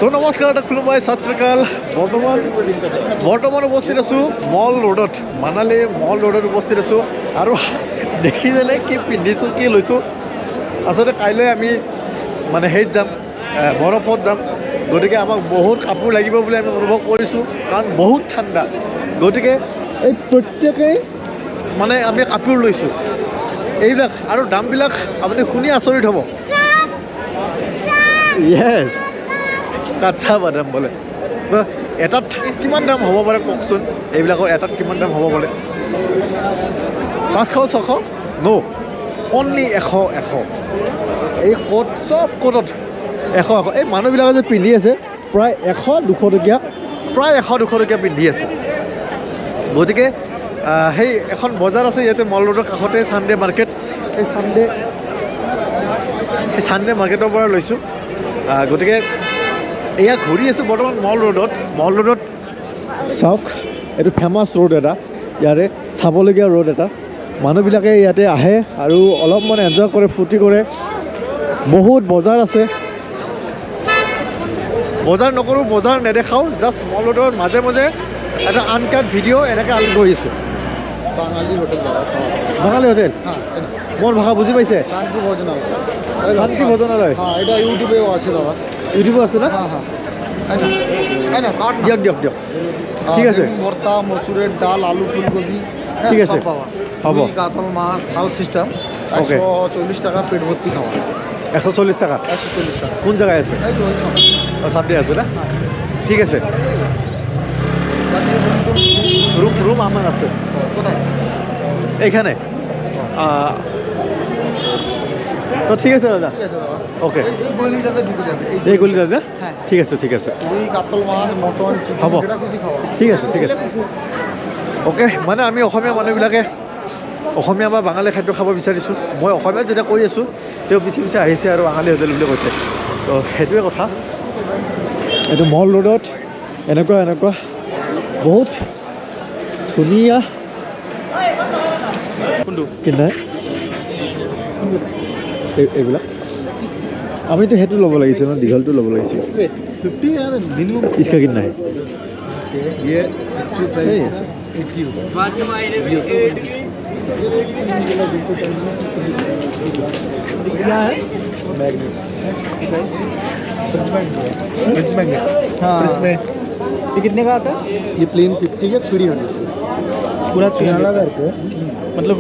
তো নমস্কাৰ খুলুমাই সত শ্ৰী আকাল বৰ্তমান উপস্থিত আছোঁ মল ৰোডত মানালীৰ মল ৰোডত উপস্থিত আছোঁ আৰু দেখি যেনে কি পিন্ধিছোঁ কি লৈছোঁ আচলতে কাইলৈ আমি মানে হেৰিত যাম বৰফত যাম গতিকে আমাক বহুত কাপোৰ লাগিব বুলি আমি অনুভৱ কৰিছোঁ কাৰণ বহুত ঠাণ্ডা গতিকে এই প্ৰত্যেকেই মানে আমি কাপোৰ লৈছোঁ এইবিলাক আৰু দামবিলাক আপুনি শুনি আচৰিত হ'ব য়েছ কাঁচা বাদাম বোলে তো এটাত কিমান দাম হ'ব পাৰে কওকচোন এইবিলাকৰ এটাত কিমান দাম হ'ব পাৰে 500 600 ন' অনলি 100 এই কোট চব কোটত 100 এই মানুহবিলাকে যে পিন্ধি আছে প্ৰায় 100 200 টকীয়া প্ৰায় 100 200 টকীয়া পিন্ধি আছে গতিকে সেই এখন বজাৰ আছে ইয়াতে মল ৰোডৰ কাষতে চানডে মাৰ্কেট এই চানডে মাৰ্কেটৰ পৰা লৈছোঁ গতিকে এয়া ঘূৰি আছোঁ বৰ্তমান মল ৰোডত চাওক এইটো ফেমাছ ৰোড এটা ইয়াৰে চাবলগীয়া ৰোড এটা মানুহবিলাকে ইয়াতে আহে আৰু অলপমান এনজয় কৰে ফূৰ্তি কৰে বহুত বজাৰ আছে বজাৰ নকৰোঁ বজাৰ নেদেখাওঁ জাষ্ট মল ৰোডৰ মাজে মাজে এটা আনকাট ভিডিঅ' এনেকৈ আমি গৈ আছোঁ বাঙালী হোটেল মোৰ ভাষা বুজি পাইছে শান্তি ভোজনালয় এটা ইউটিউবেও আছে দাদা ইউটিউবো আছে না দিয়ক ঠিক আছে ভর্তা মসুরের ডাল আলু ফুলকপি ঠিক আছে হ'ব কাতল মাছ থাল সিস্টেম 140 টাকা পেট ভর্তি খাওয়া 140 টাকা 140 টাকা কোন জায়গায় আছে সামনে আছে না ঠিক আছে রুম আমার আছে কোথায় এইখানে তো ঠিক আছে দাদা ওকে এই গলিটাতে ঢুকে যাবে এই গলিটাতে না ঠিক আছে ওই কাতল মাছ মটন হ'ব ঠিক আছে ওকে মানে আমি অসমীয়া মানুহবিলাকে অসমীয়া বা বাঙালী খাদ্য খাব বিচাৰিছোঁ মই অসমীয়াত যেতিয়া কৈ আছোঁ তেওঁ পিছে আহিছে আৰু বাঙালী হোটেল বুলি কৈছে তো সেইটোৱে কথা এইটো মল ৰোডত এনেকুৱা বহুত ধুনীয়া কোনটো কিনাই এইবিলাক আমিতো সেইটো ল'ব লাগিছে ন দীঘলটো ল'ব লাগিছিল 50 यार मिनिमम इसका कितना है ये क्या है मैग्नेट फ्रिज मैग्नेट हाँ फ्रिज में ये कितने का आता है ये प्लेन 50 का 300 पूरा 300 करके मतलब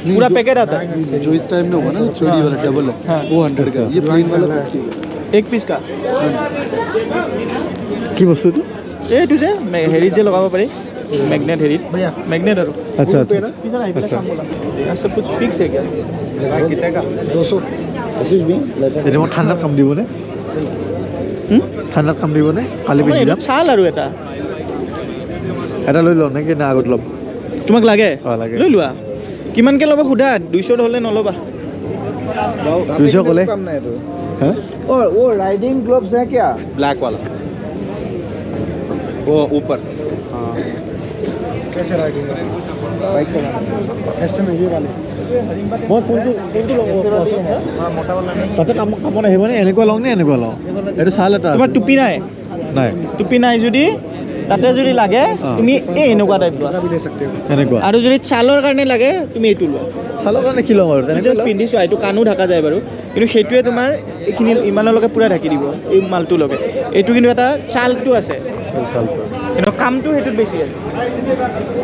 पूरा पैकेट आता है जो इस टाइम में होगा ना चौड़ी वाला डबल है वो 100 का ये प्लेन वाला 50 का एक पीस का কি বস্তুটো এইটো যে হেৰি যে লগাব পাৰি मैग्नेट हेरित मैग्नेट और अच्छा सब कुछ फिक्स है क्या कितने का 200 एसएस भी এটা মই ঠাণ্ডাত কাম দিব নে ঠাণ্ডাত কাম দিব নে কালি পিন্ধি যাম চাল আৰু এটা লৈ লওঁ নেকি না আগত ল'ম তোমাক লাগে লৈ লোৱা কিমানকৈ ল'বা সোধা 200 হ'লে নল'বা 200 ক'লে काम नहीं तो हैं और वो राइडिंग ग्लव्स है क्या ब्लैक वाला वो ऊपर हाँ कैसे राइडिंग बाइक चलाना ऐसे में ये वाले মই কোনটো मोटा वाला नहीं তাতে কামত আহিব নে এনেকুৱা লওঁ নে এনেকুৱা লওঁ এইটো চাল এটা তোমাৰ টুপি নাই টুপি নাই যদি তাতে যদি লাগে তুমি এই এনেকুৱা টাইপ লোৱা भी ले सकते हो এনেকুৱা আৰু যদি ছালৰ কাৰণে লাগে তুমি এইটো লোৱা চালৰ কাৰণে কি ল'ম আৰু তেনেকৈ জাষ্ট পিন্ধিছো এইটো কাণো ঢাকা যায় বাৰু কিন্তু সেইটোৱে তোমাৰ এইখিনি ইমানলৈকে পুৰা ঢাকি দিব এই মালটো লগে এইটো কিন্তু এটা ছালটো আছে কিন্তু কামটো সেইটোত বেছি আছে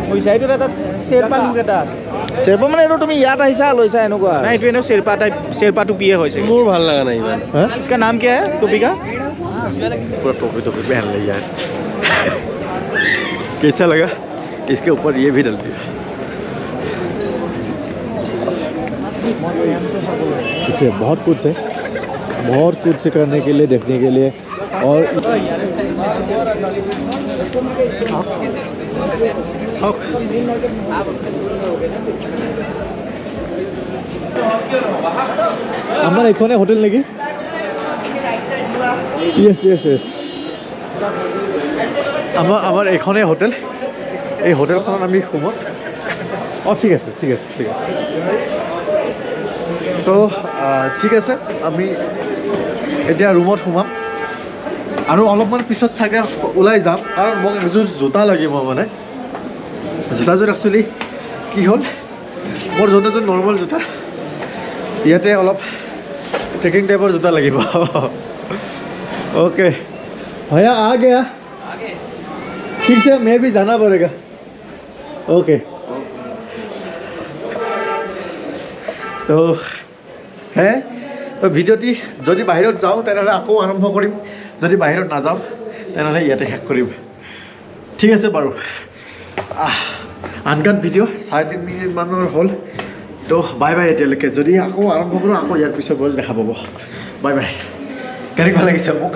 বুজিছা এইটোত এটা শ্বেৰপা লুক এটা আছে शेरपा মানে এইটো তুমি ইয়াত আহিছা লৈছা এনেকুৱা নাই এইটো এনেও শ্বেৰপা টাইপ শ্বেৰপা টুপিয়ে হৈছে মোৰ ভাল লগা নাই ইমান इसका नाम क्या है टोपी का पूरा टोपी पहन लिया यार कैसा लगा इसके ऊपर ये भी डल दिया देखिए बहुत कुछ से करने के लिए देखने के लिए और আমার এখানে হোটেল নাকি ইয়েস আমার এখানে হোটেল এই হোটেলখনত আমি সোমাম ঠিক আছে তো ঠিক আছে আমি এতিয়া ৰুমত সোমাম আৰু অলপমান পিছত চাগে ওলাই যাম কাৰণ মোক এযোৰ জোতা লাগিব মানে জোতাযোৰ একচুৱেলি কি হ'ল মোৰ জোতাযোৰ নৰ্মেল জোতা ইয়াতে অলপ ट्रेकिंग टाइपर जूता लगे ओके भैया आ गया फिर से मैं भी जाना पड़ेगा ओके तो है तो भिडिओटी যদি বাহিৰত যাওঁ তেনেহ'লে আকৌ আৰম্ভ কৰিম যদি বাহিৰত নাযাওঁ তেনেহ'লে ইয়াতে শেষ কৰিম ঠিক আছে বাৰু আনকাট ভিডিঅ' 3.5 মিনিটমানৰ হ'ল তো বাই বাই এতিয়ালৈকে যদি আকৌ আৰম্ভ কৰোঁ আকৌ ইয়াৰ পিছত দেখা পাব বাই বাই কেনেকুৱা লাগিছে মোক